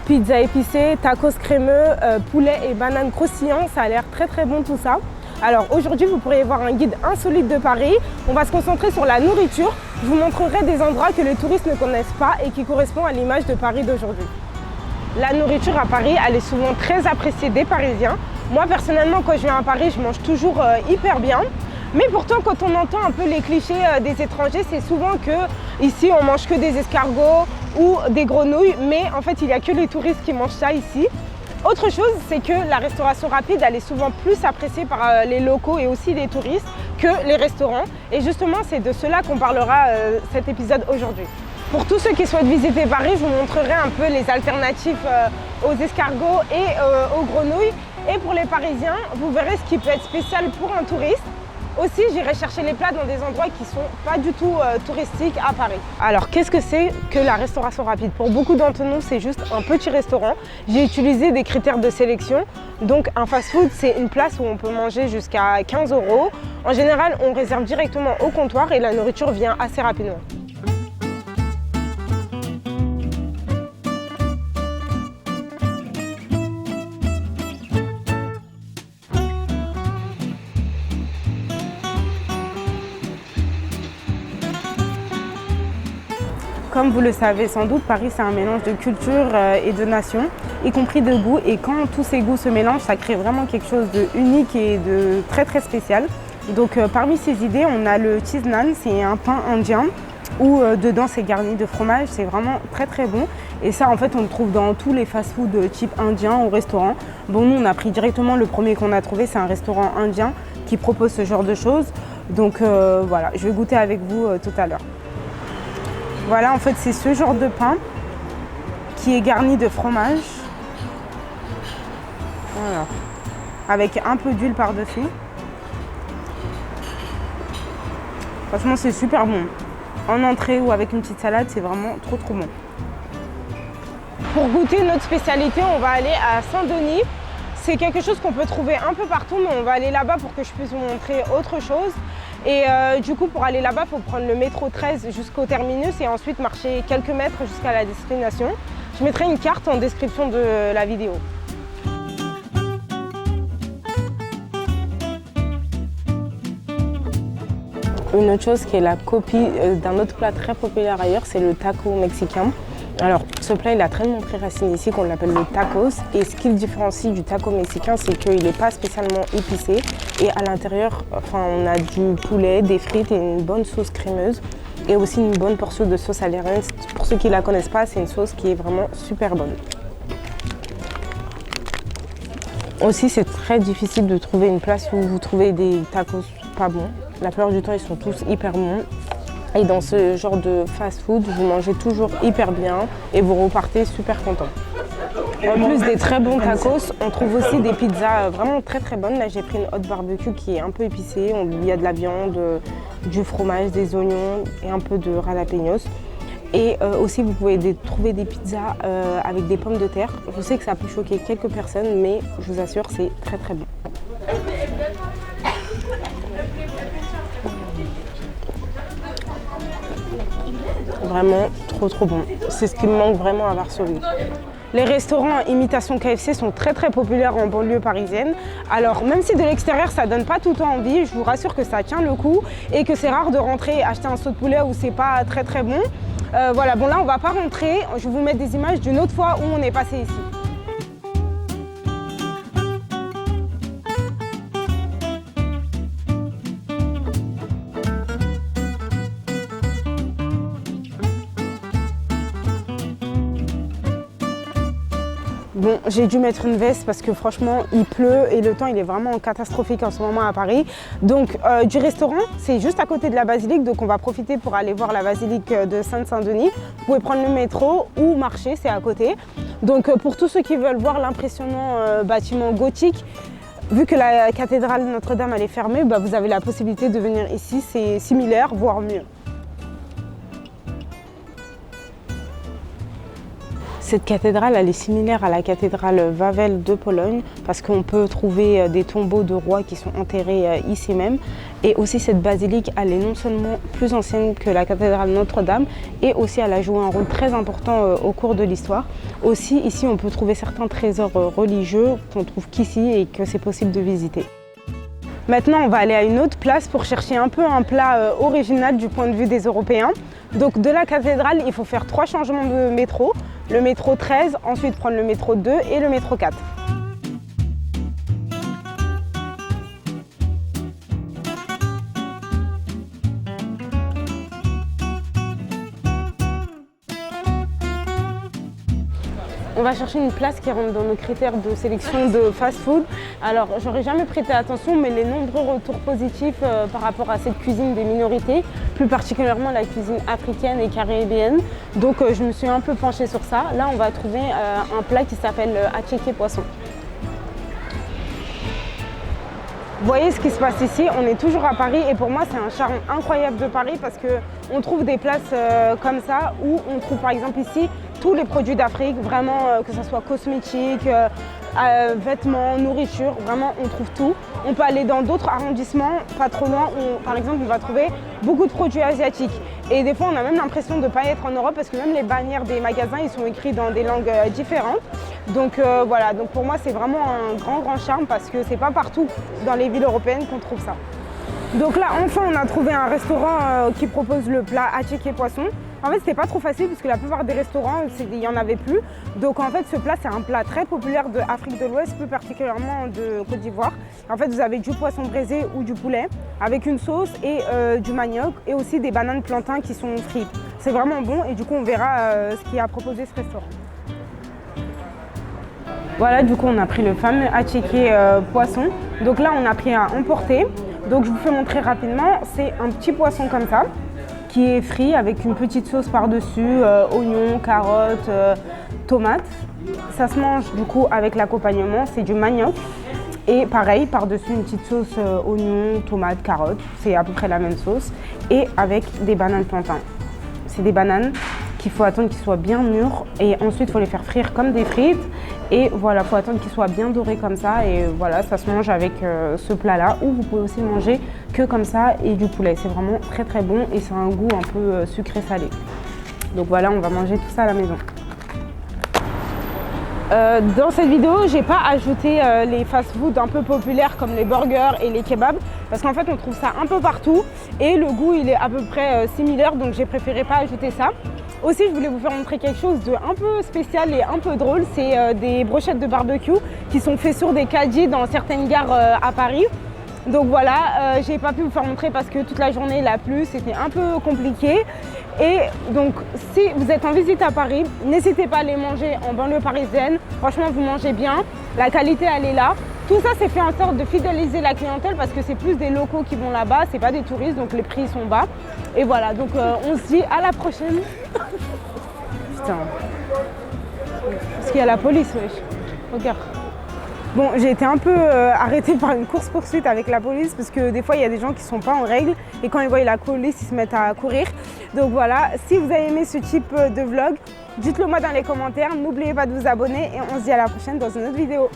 pizza épicée, tacos crémeux, poulet et bananes croustillant. Ça a l'air très très bon tout ça. Alors aujourd'hui, vous pourrez voir un guide insolite de Paris. On va se concentrer sur la nourriture. Je vous montrerai des endroits que les touristes ne connaissent pas et qui correspondent à l'image de Paris d'aujourd'hui. La nourriture à Paris, elle est souvent très appréciée des Parisiens. Moi personnellement, quand je viens à Paris, je mange toujours hyper bien. Mais pourtant, quand on entend un peu les clichés des étrangers, c'est souvent que ici on mange que des escargots ou des grenouilles. Mais en fait, il n'y a que les touristes qui mangent ça ici. Autre chose, c'est que la restauration rapide, elle est souvent plus appréciée par les locaux et aussi les touristes que les restaurants. Et justement, c'est de cela qu'on parlera cet épisode aujourd'hui. Pour tous ceux qui souhaitent visiter Paris, je vous montrerai un peu les alternatives aux escargots et aux grenouilles. Et pour les Parisiens, vous verrez ce qui peut être spécial pour un touriste. Aussi, j'irai chercher les plats dans des endroits qui ne sont pas du tout touristiques à Paris. Alors, qu'est-ce que c'est que la restauration rapide? Pour beaucoup d'entre nous, c'est juste un petit restaurant. J'ai utilisé des critères de sélection. Donc, un fast-food, c'est une place où on peut manger jusqu'à 15 €. En général, on réserve directement au comptoir et la nourriture vient assez rapidement. Comme vous le savez sans doute, Paris c'est un mélange de culture et de nations, y compris de goûts. Et quand tous ces goûts se mélangent, ça crée vraiment quelque chose d'unique et de très très spécial. Donc parmi ces idées, on a le cheese naan, c'est un pain indien où dedans c'est garni de fromage, c'est vraiment très très bon. Et ça en fait on le trouve dans tous les fast-food type indien au restaurant. Bon, nous on a pris directement le premier qu'on a trouvé, c'est un restaurant indien qui propose ce genre de choses. Donc voilà, je vais goûter avec vous tout à l'heure. Voilà, en fait, c'est ce genre de pain qui est garni de fromage. Voilà. Avec un peu d'huile par-dessus. Franchement, c'est super bon. En entrée ou avec une petite salade, c'est vraiment trop trop bon. Pour goûter notre spécialité, on va aller à Saint-Denis. C'est quelque chose qu'on peut trouver un peu partout, mais on va aller là-bas pour que je puisse vous montrer autre chose. Et du coup, pour aller là-bas, il faut prendre le métro 13 jusqu'au terminus et ensuite marcher quelques mètres jusqu'à la destination. Je mettrai une carte en description de la vidéo. Une autre chose qui est la copie d'un autre plat très populaire ailleurs, c'est le taco mexicain. Alors, ce plat, il a tellement pris racine ici qu'on l'appelle le tacos. Et ce qui le différencie du taco mexicain, c'est qu'il n'est pas spécialement épicé. Et à l'intérieur, on a du poulet, des frites et une bonne sauce crémeuse. Et aussi une bonne portion de sauce algérienne. Pour ceux qui ne la connaissent pas, c'est une sauce qui est vraiment super bonne. Aussi, c'est très difficile de trouver une place où vous trouvez des tacos pas bons. La plupart du temps, ils sont tous hyper bons. Et dans ce genre de fast-food, vous mangez toujours hyper bien et vous repartez super content. En plus des très bons tacos, on trouve aussi des pizzas vraiment très très bonnes. Là, j'ai pris une hot barbecue qui est un peu épicée. Il y a de la viande, du fromage, des oignons et un peu de jalapeños. Et aussi, vous pouvez trouver des pizzas avec des pommes de terre. Je sais que ça peut choquer quelques personnes, mais je vous assure, c'est très très bon. Vraiment trop trop bon. C'est ce qui me manque vraiment à Varsovie. Les restaurants imitation KFC sont très très populaires en banlieue parisienne. Alors même si de l'extérieur ça donne pas tout le temps envie, je vous rassure que ça tient le coup et que c'est rare de rentrer acheter un saut de poulet où c'est pas très très bon. Voilà, bon là on va pas rentrer, je vais vous mettre des images d'une autre fois où on est passé ici. Bon, j'ai dû mettre une veste parce que franchement, il pleut et le temps il est vraiment catastrophique en ce moment à Paris. Donc du restaurant, c'est juste à côté de la basilique, donc on va profiter pour aller voir la basilique de Saint-Denis. Vous pouvez prendre le métro ou marcher, c'est à côté. Donc pour tous ceux qui veulent voir l'impressionnant bâtiment gothique, vu que la cathédrale Notre-Dame elle est fermée, vous avez la possibilité de venir ici, c'est similaire, voire mieux. Cette cathédrale, elle est similaire à la cathédrale Wawel de Pologne parce qu'on peut trouver des tombeaux de rois qui sont enterrés ici même. Et aussi cette basilique, elle est non seulement plus ancienne que la cathédrale Notre-Dame et aussi elle a joué un rôle très important au cours de l'histoire. Aussi ici on peut trouver certains trésors religieux qu'on trouve qu'ici et que c'est possible de visiter. Maintenant, on va aller à une autre place pour chercher un peu un plat original du point de vue des Européens. Donc de la cathédrale, il faut faire 3 changements de métro. Le métro 13, ensuite prendre le métro 2 et le métro 4. On va chercher une place qui rentre dans nos critères de sélection de fast-food. Alors, j'aurais jamais prêté attention, mais les nombreux retours positifs par rapport à cette cuisine des minorités, plus particulièrement la cuisine africaine et caribéenne. Donc, je me suis un peu penchée sur ça. Là, on va trouver un plat qui s'appelle attiéké poisson. Vous voyez ce qui se passe ici, on est toujours à Paris et pour moi c'est un charme incroyable de Paris parce qu'on trouve des places comme ça où on trouve par exemple ici tous les produits d'Afrique, vraiment que ce soit cosmétiques, vêtements, nourriture, vraiment on trouve tout. On peut aller dans d'autres arrondissements, pas trop loin, où par exemple on va trouver beaucoup de produits asiatiques. Et des fois on a même l'impression de ne pas être en Europe parce que même les bannières des magasins ils sont écrits dans des langues différentes. Donc voilà, donc pour moi c'est vraiment un grand charme parce que c'est pas partout dans les villes européennes qu'on trouve ça. Donc là enfin on a trouvé un restaurant qui propose le plat attiéké poisson. En fait c'était pas trop facile parce que la plupart des restaurants il n'y en avait plus. Donc en fait ce plat c'est un plat très populaire d'Afrique de l'Ouest, plus particulièrement de Côte d'Ivoire. En fait vous avez du poisson braisé ou du poulet avec une sauce et du manioc et aussi des bananes plantains qui sont frites. C'est vraiment bon et du coup on verra ce qui a proposé ce restaurant. Voilà, du coup on a pris le fameux attiéké poisson. Donc là on a pris à emporter. Donc je vous fais montrer rapidement, c'est un petit poisson comme ça qui est frit avec une petite sauce par-dessus, oignons, carottes, tomates. Ça se mange du coup avec l'accompagnement, c'est du manioc. Et pareil, par-dessus une petite sauce oignons, tomates, carottes, c'est à peu près la même sauce. Et avec des bananes plantains. C'est des bananes qu'il faut attendre qu'ils soient bien mûrs et ensuite il faut les faire frire comme des frites et voilà, il faut attendre qu'ils soient bien dorés comme ça et voilà, ça se mange avec ce plat là ou vous pouvez aussi manger que comme ça et du poulet. C'est vraiment très bon et c'est un goût un peu sucré salé. Donc voilà, on va manger tout ça à la maison. Dans cette vidéo, j'ai pas ajouté les fast-food un peu populaires comme les burgers et les kebabs parce qu'en fait on trouve ça un peu partout et le goût il est à peu près similaire, donc j'ai préféré pas ajouter ça. Aussi je voulais vous faire montrer quelque chose de un peu spécial et un peu drôle, c'est des brochettes de barbecue qui sont faites sur des caddies dans certaines gares à Paris. Donc voilà, j'ai pas pu vous faire montrer parce que toute la journée il a plu, c'était un peu compliqué. Et donc si vous êtes en visite à Paris, n'hésitez pas à les manger en banlieue parisienne. Franchement vous mangez bien, la qualité elle est là. Tout ça c'est fait en sorte de fidéliser la clientèle parce que c'est plus des locaux qui vont là-bas, c'est pas des touristes, donc les prix sont bas. Et voilà, donc on se dit à la prochaine. Putain. Parce qu'il y a la police, wesh. Regarde. Bon, j'ai été un peu arrêtée par une course-poursuite avec la police parce que des fois, il y a des gens qui ne sont pas en règle et quand ils voient la police, ils se mettent à courir. Donc voilà, si vous avez aimé ce type de vlog, dites-le moi dans les commentaires. N'oubliez pas de vous abonner et on se dit à la prochaine dans une autre vidéo.